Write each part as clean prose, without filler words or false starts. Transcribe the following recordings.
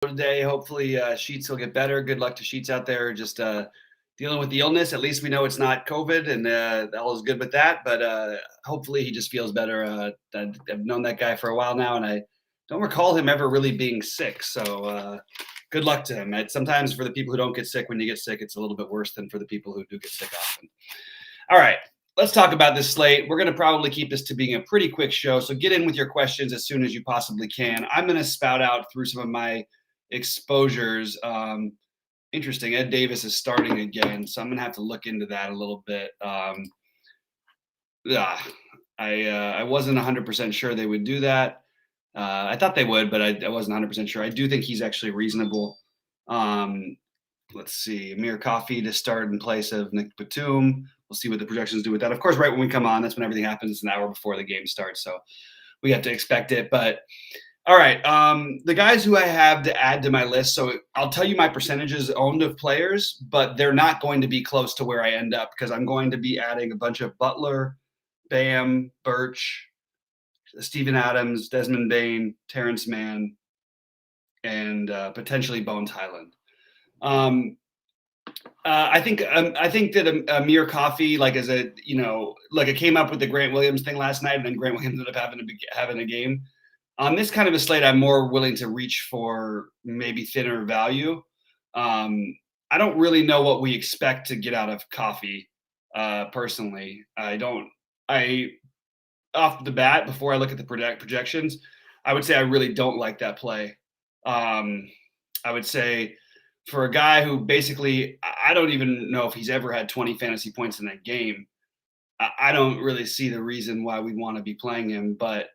today. Hopefully, Sheets will get better. Good luck to Sheets out there. Just dealing with the illness. At least we know it's not COVID, and all is good with that. But hopefully, he just feels better. I've known that guy for a while now, and I don't recall him ever really being sick. So good luck to him. Sometimes for the people who don't get sick, when you get sick, it's a little bit worse than for the people who do get sick often. All right. Let's talk about this slate. We're going to probably keep this to being a pretty quick show. So get in with your questions as soon as you possibly can. I'm going to spout out through some of my exposures. Interesting. Ed Davis is starting again, so I'm going to have to look into that a little bit. I wasn't 100% sure they would do that. I thought they would, but I wasn't 100% sure. I do think he's actually reasonable. Let's see. Amir Coffey to start in place of Nick Batum. We'll see what the projections do with that. Of course, right when we come on, that's when everything happens. It's an hour before the game starts, so we have to expect it. But all right, the guys who I have to add to my list. So I'll tell you my percentages owned of players, but they're not going to be close to where I end up because I'm going to be adding a bunch of Butler, Bam, Birch, Steven Adams, Desmond Bane, Terrence Mann, and potentially Bones Highland. I think that Amir Coffey, like it came up with the Grant Williams thing last night, and then Grant Williams ended up having a game. On this kind of a slate, I'm more willing to reach for maybe thinner value. I don't really know what we expect to get out of Coffey, personally. Off the bat, before I look at the projections, I would say I really don't like that play. I would say for a guy who basically, I don't even know if he's ever had 20 fantasy points in a game, I don't really see the reason why we'd want to be playing him, but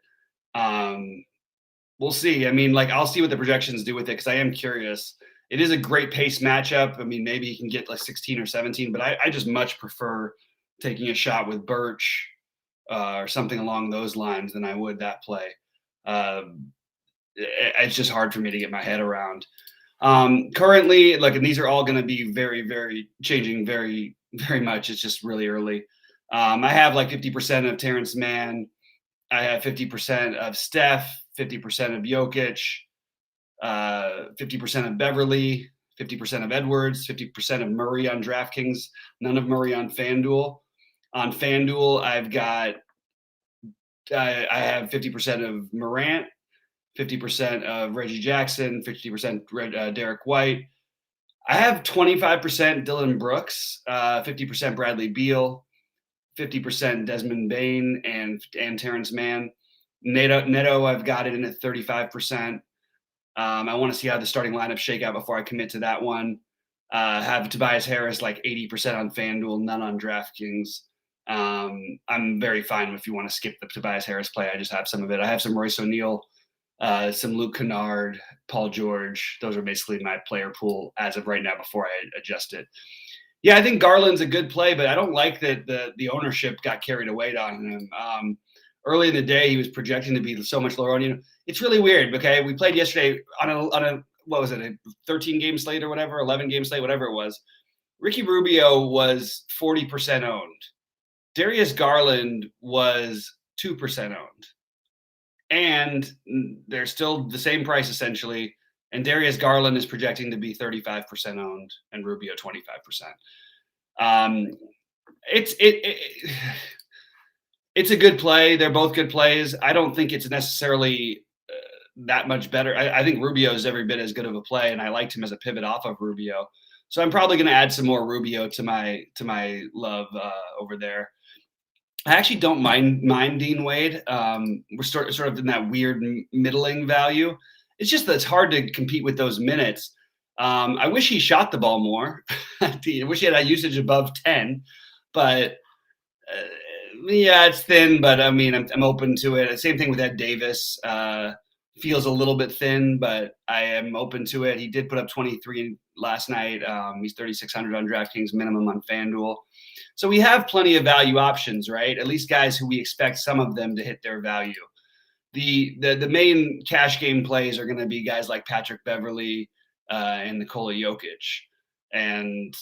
we'll see. I mean, I'll see what the projections do with it because I am curious. It is a great pace matchup. I mean, maybe he can get like 16 or 17, but I just much prefer taking a shot with Birch or something along those lines than I would that play. It's just hard for me to get my head around. Currently, and these are all going to be very, very changing very, very much. It's just really early. I have 50% of Terrence Mann. I have 50% of Steph, 50% of Jokic, 50% of Beverly, 50% of Edwards, 50% of Murray on DraftKings, none of Murray on FanDuel. On FanDuel, I have 50% of Morant, 50% of Reggie Jackson, 50% Derek White. I have 25% Dylan Brooks, 50% Bradley Beal, 50% Desmond Bane, and Terrence Mann. Neto, I've got it in at 35%. I want to see how the starting lineup shake out before I commit to that one. Have Tobias Harris 80% on FanDuel, none on DraftKings. I'm very fine if you want to skip the Tobias Harris play. I just have some of it. I have some Royce O'Neal, some Luke Kennard, Paul George. Those are basically my player pool as of right now before I adjust it. Yeah, I think Garland's a good play, but I don't like that the ownership got carried away on him. Early in the day, he was projecting to be so much lower. It's really weird. Okay, we played yesterday on a what was it, a 13-game slate or whatever, 11-game slate, whatever it was. Ricky Rubio was 40% owned. Darius Garland was 2% owned. And they're still the same price essentially. And Darius Garland is projecting to be 35% owned and Rubio 25%. It's a good play. They're both good plays. I don't think it's necessarily that much better. I think Rubio is every bit as good of a play, and I liked him as a pivot off of Rubio. So I'm probably going to add some more Rubio to my love over there. I actually don't mind Dean Wade. We're sort of in that weird middling value. It's just that it's hard to compete with those minutes. I wish he shot the ball more. I wish he had a usage above 10, but yeah, it's thin. But I mean, I'm open to it. Same thing with Ed Davis. Feels a little bit thin, but I am open to it. He did put up 23 last night. He's 3,600 on DraftKings, minimum on FanDuel. So we have plenty of value options, right? At least guys who we expect some of them to hit their value. The main cash game plays are going to be guys like Patrick Beverly and Nikola Jokic, and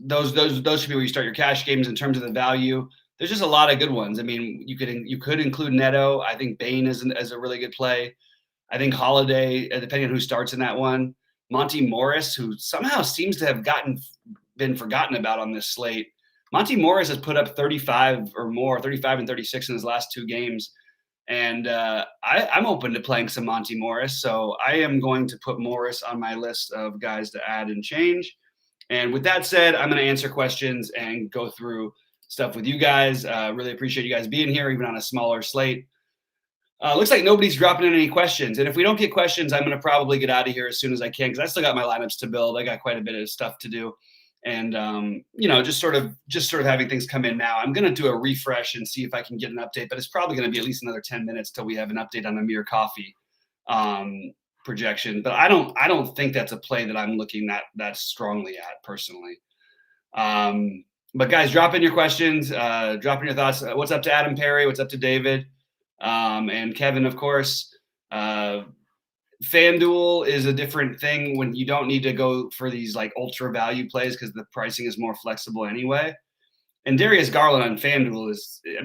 those should be where you start your cash games in terms of the value. There's just a lot of good ones. I mean, you could include Neto. I think Bane is a really good play. I think Holiday, depending on who starts in that one. Monty Morris, who somehow seems to have been forgotten about on this slate. Monty Morris has put up 35 or more, 35 and 36 in his last 2 games. And I'm open to playing some Monty Morris. So I am going to put Morris on my list of guys to add and change. And with that said, I'm going to answer questions and go through stuff with you guys. Really appreciate you guys being here, even on a smaller slate. Looks like nobody's dropping in any questions. And if we don't get questions, I'm going to probably get out of here as soon as I can because I still got my lineups to build. I got quite a bit of stuff to do. And, just sort of having things come in now. I'm going to do a refresh and see if I can get an update, but it's probably going to be at least another 10 minutes till we have an update on Amir Coffee projection. But I don't think that's a play that I'm looking that strongly at personally. But guys, drop in your questions, drop in your thoughts. What's up to Adam Perry? What's up to David? And Kevin, of course. FanDuel is a different thing when you don't need to go for these like ultra value plays because the pricing is more flexible anyway. And Darius Garland on FanDuel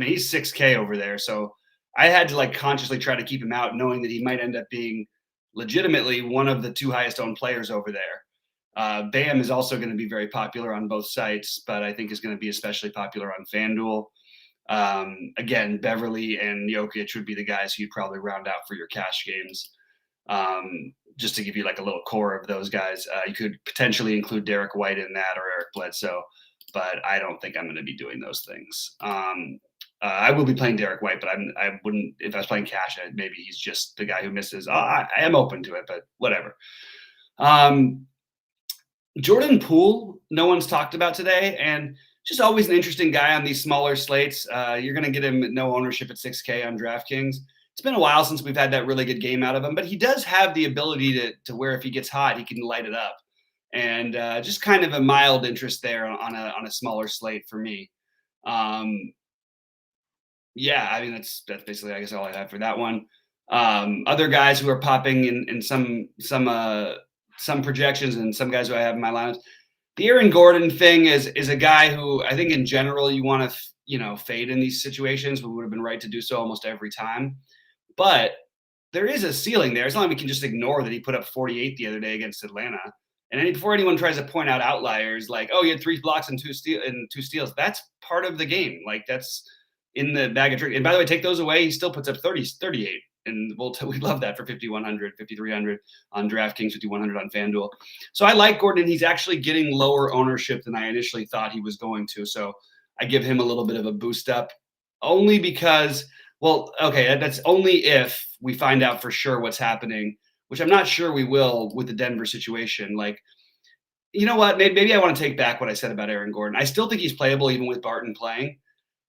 he's 6K over there. So I had to like consciously try to keep him out, knowing that he might end up being legitimately one of the 2 highest owned players over there. Bam is also going to be very popular on both sites, but I think is going to be especially popular on FanDuel. Again, Beverly and Jokic would be the guys who you'd probably round out for your cash games. Just to give you like a little core of those guys. You could potentially include Derek White in that or Eric Bledsoe, but I don't think I'm going to be doing those things. I will be playing Derek White, but I wouldn't, if I was playing cash, maybe he's just the guy who misses. I am open to it, but whatever. Jordan Poole, no one's talked about today, and just always an interesting guy on these smaller slates. You're going to get him no ownership at 6K on DraftKings. It's been a while since we've had that really good game out of him, but he does have the ability to where if he gets hot, he can light it up. And just kind of a mild interest there on a smaller slate for me. That's basically, I guess, all I have for that one. Other guys who are popping in some projections and some guys who I have in my lineups. The Aaron Gordon thing is a guy who I think in general you want to fade in these situations. We would have been right to do so almost every time. But there is a ceiling there. It's not like we can just ignore that he put up 48 the other day against Atlanta. And before anyone tries to point out outliers like, oh, he had 3 blocks and 2 steals, that's part of the game. Like that's in the bag of tricks. And by the way, take those away, he still puts up 38. And we love that for 5,100, 5,300 on DraftKings, 5,100 on FanDuel. So I like Gordon. He's actually getting lower ownership than I initially thought he was going to. So I give him a little bit of a boost up only because – well, okay, that's only if we find out for sure what's happening, which I'm not sure we will with the Denver situation. Like, you know what? Maybe I want to take back what I said about Aaron Gordon. I still think he's playable even with Barton playing.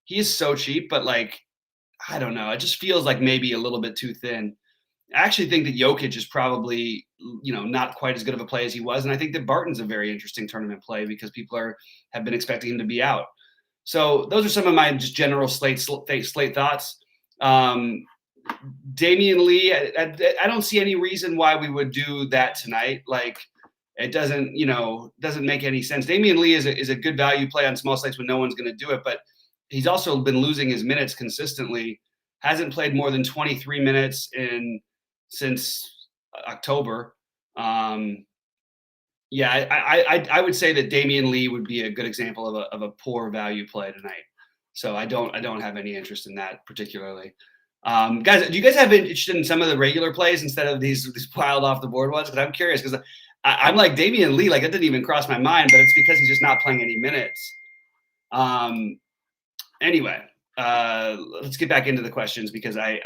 He is so cheap, but like, I don't know. It just feels like maybe a little bit too thin. I actually think that Jokic is probably, not quite as good of a play as he was. And I think that Barton's a very interesting tournament play because people have been expecting him to be out. So those are some of my just general slate thoughts. Damian Lee, I don't see any reason why we would do that tonight. Like it doesn't make any sense. Damian Lee is a good value play on small slates when no one's going to do it, but he's also been losing his minutes consistently. Hasn't played more than 23 minutes since October. I would say that Damian Lee would be a good example of a poor value play tonight. So I don't have any interest in that particularly. Guys, do you guys have interested in some of the regular plays instead of these piled off the board ones? Because I'm curious because I'm like Damian Lee, like that didn't even cross my mind, but it's because he's just not playing any minutes. Anyway, let's get back into the questions because I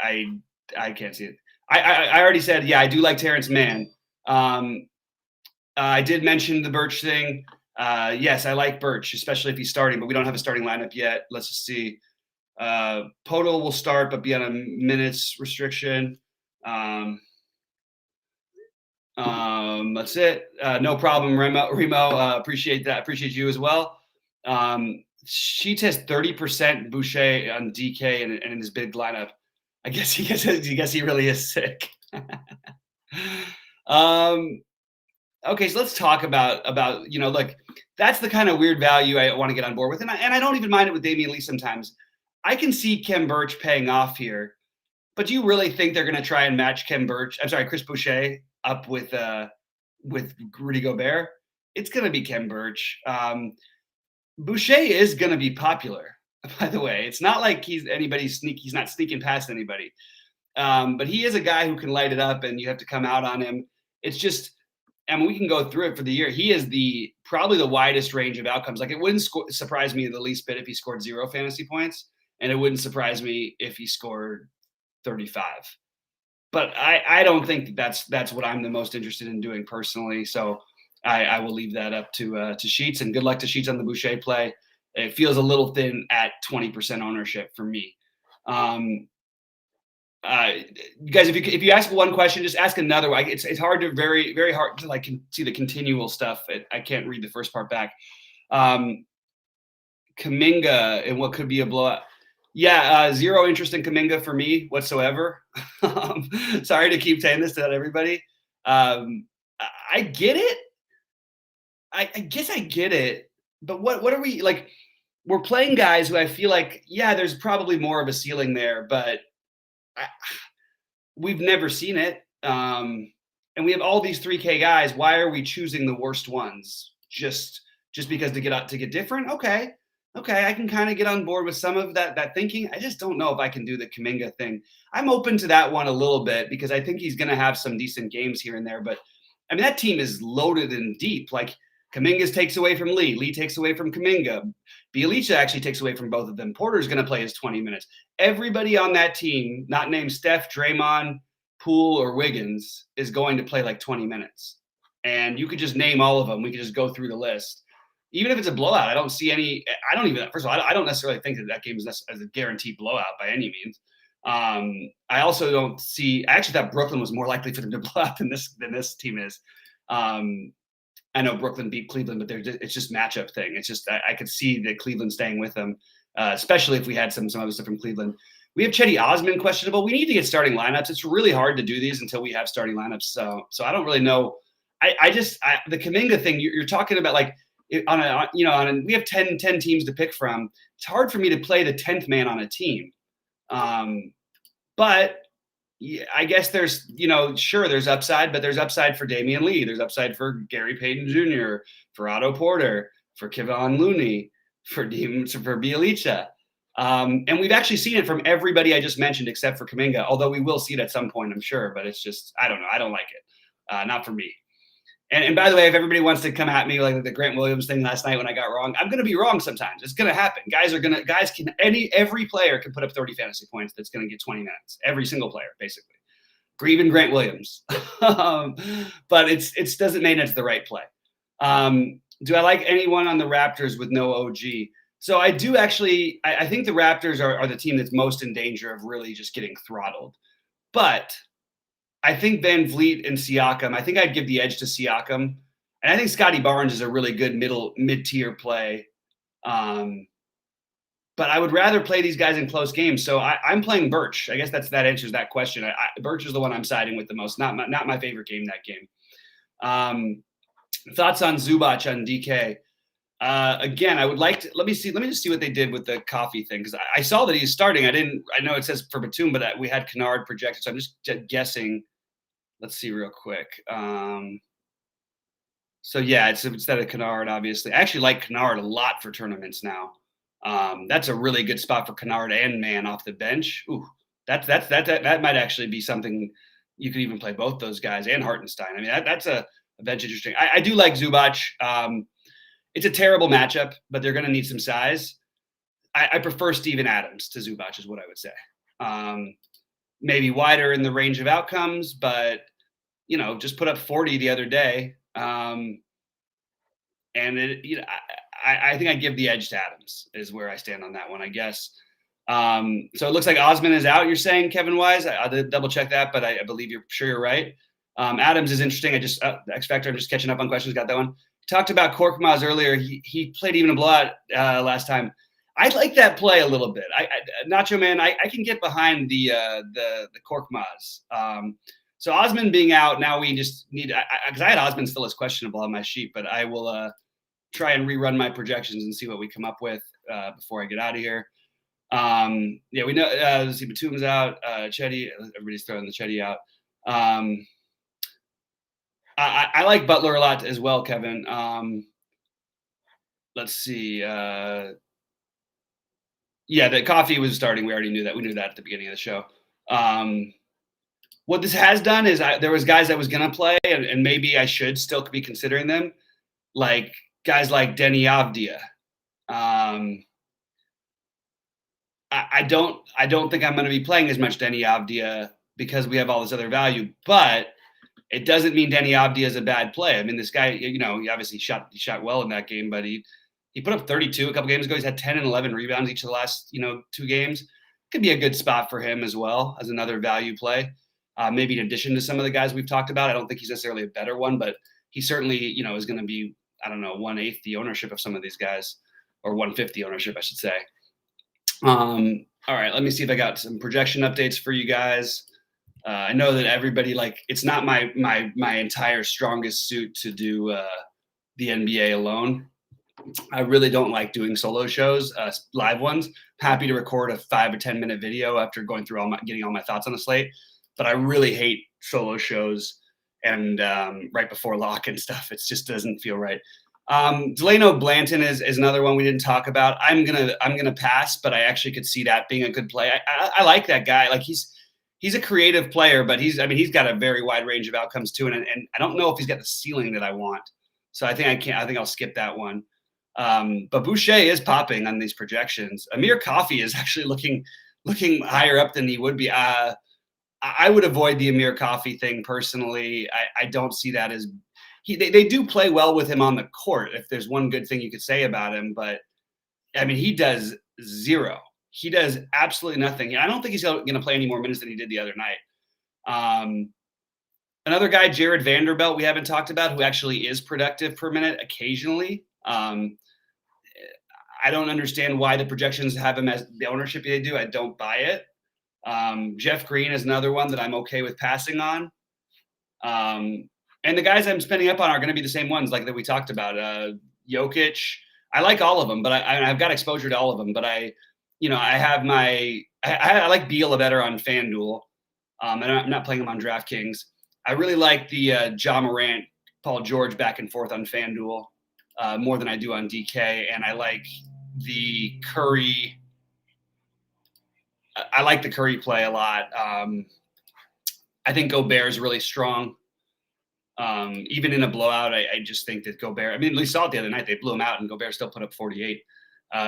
can't see it. I already said, yeah, I do like Terrence Mann. I did mention the Birch thing. Yes, I like Birch, especially if he's starting, but we don't have a starting lineup yet. Let's just see. Poto will start, but be on a minutes restriction. That's it. No problem, Remo. Appreciate that. Appreciate you as well. Sheets has 30% Boucher on DK and in his big lineup. I guess he really is sick. Okay, so let's talk about look, that's the kind of weird value I want to get on board with, and I don't even mind it with Damian Lee sometimes. I can see Kem Birch paying off here, But do you really think they're going to try and match Chris Boucher up with Rudy Gobert? It's going to be Kem Birch. Boucher is going to be popular, by the way. It's not like he's not sneaking past anybody. But he is a guy who can light it up, and you have to come out on him. It's just, I mean, we can go through it for the year. He is probably the widest range of outcomes. Like, it wouldn't surprise me the least bit if he scored 0 fantasy points, and it wouldn't surprise me if he scored 35. But I don't think that's what I'm the most interested in doing personally. So I will leave that up to Sheets, and good luck to Sheets on the Boucher play. It feels a little thin at 20% ownership for me. You guys, if you ask one question, just ask another one. It's hard to very, very hard to like see the continual stuff. I can't read the first part back. Kuminga and what could be a blowout. Yeah, 0 interest in Kuminga for me whatsoever. Sorry to keep saying this to everybody. I get it. I guess I get it. But what are we like? We're playing guys who I feel like, yeah, there's probably more of a ceiling there, but we've never seen it. And we have all these 3K guys. Why are we choosing the worst ones? Just because to get different? Okay. I can kind of get on board with some of that thinking. I just don't know if I can do the Kuminga thing. I'm open to that one a little bit because I think he's going to have some decent games here and there. But I mean, that team is loaded and deep. Like, Kuminga takes away from Lee. Lee takes away from Kuminga. Bjelica actually takes away from both of them. Porter's going to play his 20 minutes. Everybody on that team, not named Steph, Draymond, Poole, or Wiggins, is going to play like 20 minutes. And you could just name all of them. We could just go through the list. Even if it's a blowout, I don't see any – first of all, I don't necessarily think that game is a guaranteed blowout by any means. I also don't see – I actually thought Brooklyn was more likely for them to blow out than this team is. I know Brooklyn beat Cleveland, but it's just matchup thing. It's just I could see that Cleveland staying with them, especially if we had some other stuff from Cleveland. We have Cedi Osman questionable. We need to get starting lineups. It's really hard to do these until we have starting lineups. So I don't really know. The Kuminga thing you're talking about, like we have 10 teams to pick from. It's hard for me to play the 10th man on a team, but. Yeah, I guess there's upside, but there's upside for Damian Lee. There's upside for Gary Payton Jr., for Otto Porter, for Kevon Looney, for Bjelica. And we've actually seen it from everybody I just mentioned except for Kuminga, although we will see it at some point, I'm sure. But it's just, I don't know. I don't like it. Not for me. And by the way, if everybody wants to come at me like the Grant Williams thing last night when I got wrong, I'm going to be wrong sometimes. It's going to happen. Every player can put up 30 fantasy points that's going to get 20 minutes. Every single player, basically. Even Grant Williams. But it doesn't mean it's the right play. Do I like anyone on the Raptors with no OG? So I do actually. I think the Raptors are the team that's most in danger of really just getting throttled. But I think Van Vliet and Siakam, I think I'd give the edge to Siakam. And I think Scotty Barnes is a really good mid-tier play. But I would rather play these guys in close games. So I'm playing Birch. I guess that answers that question. Birch is the one I'm siding with the most. Not my favorite game that game. Thoughts on Zubac on DK? Again, I would like to let me just see what they did with the coffee thing, because I saw that he's starting. I know it says for Batum, but we had Kennard projected, so I'm just guessing. Let's see real quick. So yeah, it's instead of Kennard, obviously. I actually like Kennard a lot for tournaments now. That's a really good spot for Kennard and Mann off the bench. Ooh, that might actually be something you could even play both those guys and Hartenstein. I mean, that's a bench interesting. I do like Zubac. It's a terrible matchup, but they're going to need some size. I prefer Steven Adams to Zubac is what I would say. Maybe wider in the range of outcomes, but, just put up 40 the other day. And I think I'd give the edge to Adams is where I stand on that one, I guess. So it looks like Osman is out, you're saying, Kevin Wise. I'll double check that, but I believe you're right. Adams is interesting. X Factor, I'm just catching up on questions. Got that one. Talked about Korkmaz earlier. He played even a blowout last time. I like that play a little bit. Nacho Man, I can get behind the Korkmaz. So Osman being out, now we just need because I had Osman still as questionable on my sheet, but I will try and rerun my projections and see what we come up with before I get out of here. Yeah, we know. Let's see, Batum's out. Chetty, everybody's throwing the Chetty out. I like Butler a lot as well, Kevin. Let's see. Yeah, the coffee was starting. We already knew that. We knew that at the beginning of the show. What this has done is there was guys that was going to play, and maybe I should still be considering them, like guys like Denny Avdia. I don't think I'm going to be playing as much Denny Avdia because we have all this other value, but it doesn't mean Denny Avdia is a bad play. I mean, this guy, he obviously shot well in that game, but he put up 32 a couple games ago. He's had 10 and 11 rebounds each of the last, 2 games. Could be a good spot for him as well as another value play. Maybe in addition to some of the guys we've talked about. I don't think he's necessarily a better one, but he certainly, is going to be, 1/8 the ownership of some of these guys, or 1/5 the ownership, I should say. All right, let me see if I got some projection updates for you guys. I know that everybody, it's not my entire strongest suit to do the NBA alone. I really don't like doing solo shows, live ones. Happy to record a 5 or 10 minute video after going through getting all my thoughts on the slate, but I really hate solo shows and right before lock and stuff. It just doesn't feel right. Delano Blanton is another one we didn't talk about. I'm gonna pass, but I actually could see that being a good play. I like that guy. Like he's a creative player, but he's got a very wide range of outcomes too, and I don't know if he's got the ceiling that I want. So I think I'll skip that one. But Boucher is popping on these projections. Amir Coffey is actually looking higher up than he would be. I would avoid the Amir Coffey thing personally. I don't see that as they do play well with him on the court. If there's one good thing you could say about him, but I mean, he does zero. He does absolutely nothing. I don't think he's going to play any more minutes than he did the other night. Another guy, Jared Vanderbilt, we haven't talked about, who actually is productive per minute occasionally. I don't understand why the projections have him as the ownership they do. I don't buy it. Jeff Green is another one that I'm okay with passing on. And the guys I'm spending up on are going to be the same ones like that we talked about. Jokic, I like all of them, but I've got exposure to all of them. But I like Beal better on FanDuel, and I'm not playing him on DraftKings. I really like the Ja Morant, Paul George back and forth on FanDuel more than I do on DK, and I like the Curry. I like the Curry play a lot. I think Gobert is really strong. Even in a blowout, I just think that Gobert, I mean, we saw it the other night, they blew him out and Gobert still put up 48.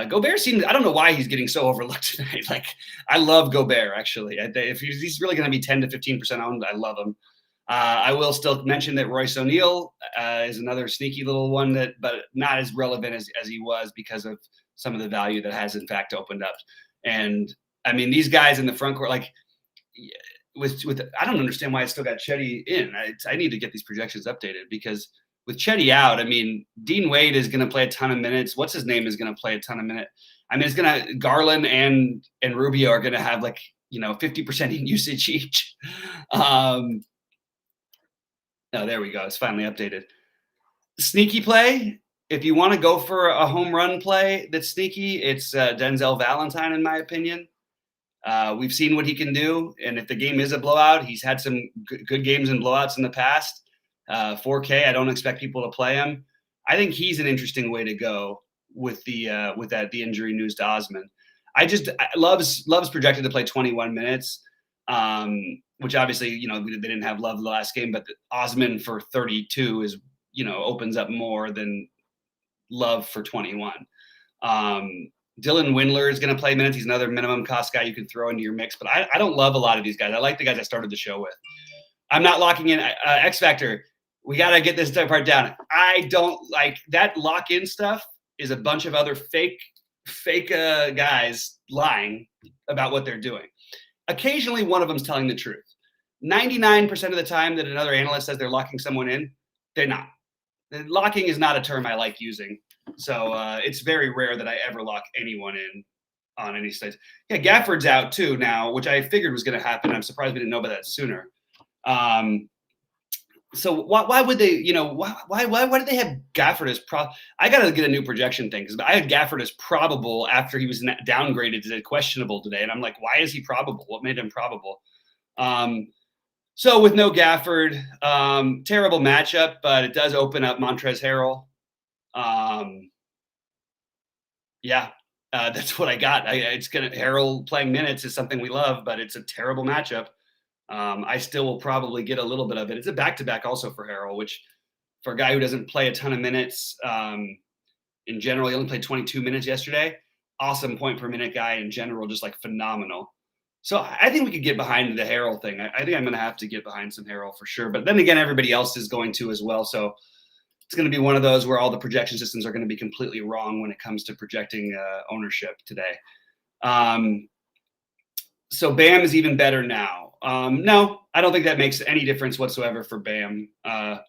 Gobert seems, I don't know why he's getting so overlooked tonight. Like, I love Gobert, actually. If he's really going to be 10 to 15% owned, I love him. I will still mention that Royce O'Neal is another sneaky little one, but not as relevant as he was because of some of the value that has, in fact, opened up. And, I mean, these guys in the front court, like, with I don't understand why I still got Chetty in. I need to get these projections updated because with Chetty out, I mean, Dean Wade is going to play a ton of minutes. What's his name is going to play a ton of minutes. I mean, it's going to Garland and Rubio are going to have 50% usage each. Oh, there we go. It's finally updated. Sneaky play. If you want to go for a home run play that's sneaky, it's Denzel Valentine, in my opinion. We've seen what he can do, and if the game is a blowout, he's had some good games and blowouts in the past. 4K, I don't expect people to play him. I think he's an interesting way to go with the injury news to Osman. Love's projected to play 21 minutes, which obviously they didn't have Love the last game, but Osman for 32 is opens up more than Love for 21. Dylan Windler is going to play minutes. He's another minimum cost guy you can throw into your mix, but I don't love a lot of these guys. I like the guys I started the show with. I'm not locking in X Factor. We got to get this part down. I don't like that lock-in stuff is a bunch of other fake guys lying about what they're doing. Occasionally, one of them's telling the truth. 99% of the time that another analyst says they're locking someone in, they're not. Locking is not a term I like using. So it's very rare that I ever lock anyone in on any stage. Yeah, Gafford's out too now, which I figured was going to happen. I'm surprised we didn't know about that sooner. So why would they, why did they have Gafford as I got to get a new projection thing because I had Gafford as probable after he was downgraded to questionable today. And I'm like, why is he probable? What made him probable? So with no Gafford, terrible matchup, but it does open up Montrezl Harrell. Yeah, that's what I got. It's Harrell playing minutes is something we love, but it's a terrible matchup. I still will probably get a little bit of it. It's a back-to-back also for Harrell, which for a guy who doesn't play a ton of minutes, in general, he only played 22 minutes yesterday. Awesome point per minute guy in general, just like phenomenal. So I think we could get behind the Harrell thing. I think I'm going to have to get behind some Harrell for sure. But then again, everybody else is going to as well. So it's going to be one of those where all the projection systems are going to be completely wrong when it comes to projecting ownership today. So Bam is even better now. No, I don't think that makes any difference whatsoever for Bam. I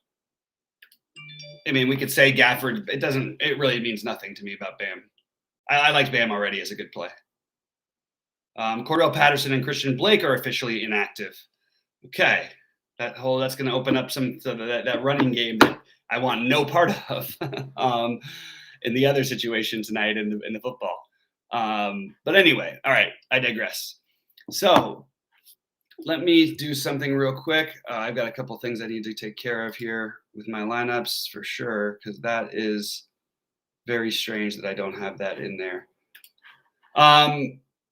mean, we could say Gafford. It really means nothing to me about Bam. I liked Bam already as a good play. Cordell Patterson and Christian Blake are officially inactive. Okay, that's going to open up that running game that I want no part of in the other situation tonight in the football. But anyway, all right, I digress. So let me do something real quick. I've got a couple things I need to take care of here with my lineups for sure, because that is very strange that I don't have that in there.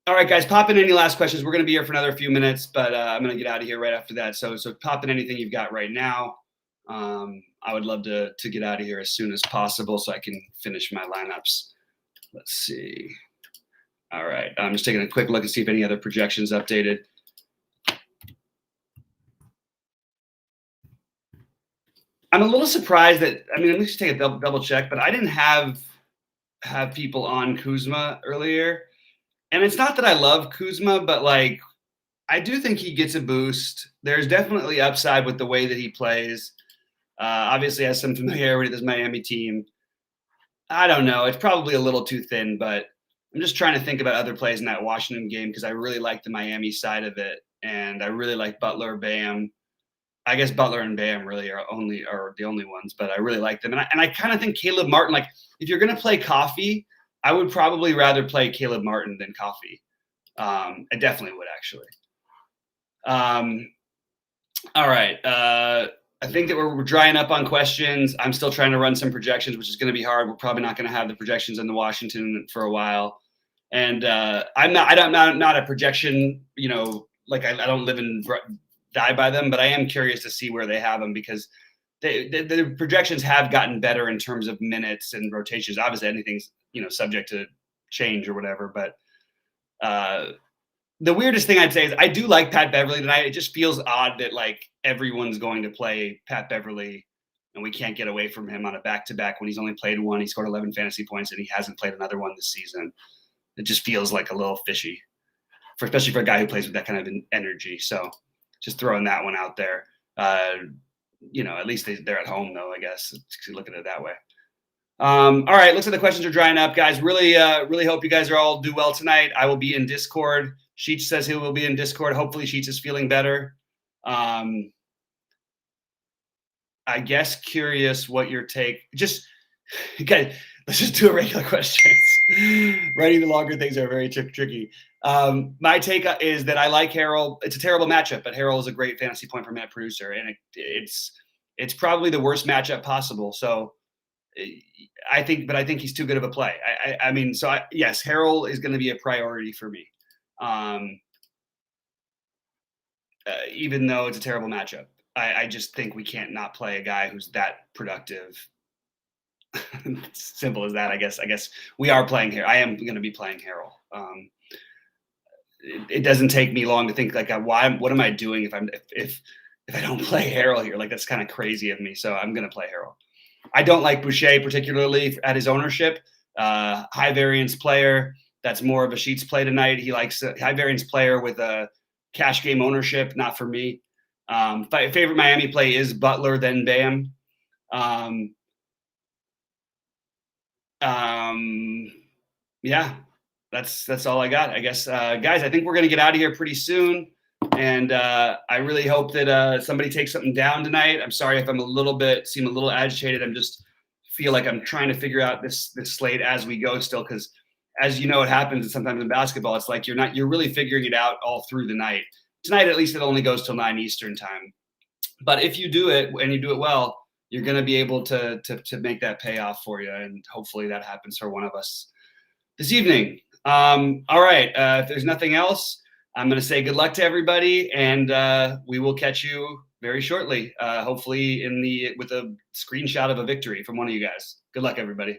All right, guys, pop in any last questions. We're going to be here for another few minutes, but I'm going to get out of here right after that. So pop in anything you've got right now. I would love to get out of here as soon as possible so I can finish my lineups. Let's see. All right, I'm just taking a quick look and see if any other projections updated. I'm a little surprised that, let me just take a double check, but I didn't have people on Kuzma earlier. And it's not that I love Kuzma, but like, I do think he gets a boost. There's definitely upside with the way that he plays. Obviously has some familiarity with this Miami team. I don't know. It's probably a little too thin, but I'm just trying to think about other plays in that Washington game because I really like the Miami side of it. And I really like Butler, Bam. I guess Butler and Bam really are the only ones, but I really like them. And I kind of think Caleb Martin, like if you're going to play Coffee, I would probably rather play Caleb Martin than Coffee. I definitely would actually. All right. I think that we're drying up on questions. I'm still trying to run some projections, which is going to be hard. We're probably not going to have the projections in the Washington for a while. And I'm not a projection, like I don't live and die by them, but I am curious to see where they have them because the projections have gotten better in terms of minutes and rotations. Obviously, anything's subject to change or whatever. But the weirdest thing I'd say is I do like Pat Beverly tonight. It just feels odd that like everyone's going to play Pat Beverly and we can't get away from him on a back-to-back when he's only played one. He scored 11 fantasy points and he hasn't played another one this season. It just feels like a little fishy, especially for a guy who plays with that kind of energy. So just throwing that one out there. At least they're at home though, I guess. Look at it that way. All right, looks like the questions are drying up, guys. Really hope you guys are all do well tonight. I will be in Discord. Sheets says he will be in Discord. Hopefully Sheets is feeling better. I guess curious what your take. Just guys, let's just do a regular questions. Writing the longer things are very tricky. My take is that I like Harrell. It's a terrible matchup, but Harrell is a great fantasy point per minute producer, and it's probably the worst matchup possible. So I think he's too good of a play. Yes, Harrell is going to be a priority for me. Even though it's a terrible matchup, I just think we can't not play a guy who's that productive. Simple as that, I guess. We are playing here. I am going to be playing Harrell. It doesn't take me long to think like, what am I doing if I don't play Harrell here? Like that's kind of crazy of me. So I'm going to play Harrell. I don't like Boucher particularly at his ownership. High variance player. That's more of a Sheets play tonight. He likes a high variance player with a cash game ownership. Not for me. Favorite Miami play is Butler, then Bam. Yeah, that's all I got, I guess. Guys, I think we're going to get out of here pretty soon. And I really hope that somebody takes something down tonight. I'm sorry if I'm seem a little agitated. I'm just feel like I'm trying to figure out this slate as we go still, because as you know, it happens sometimes in basketball. It's like you're really figuring it out all through the night. Tonight, at least, it only goes till 9 Eastern time. But if you do it and you do it well, you're going to be able to make that pay off for you, and hopefully that happens for one of us this evening. All right, if there's nothing else, I'm going to say good luck to everybody, and we will catch you very shortly. Hopefully with a screenshot of a victory from one of you guys. Good luck, everybody.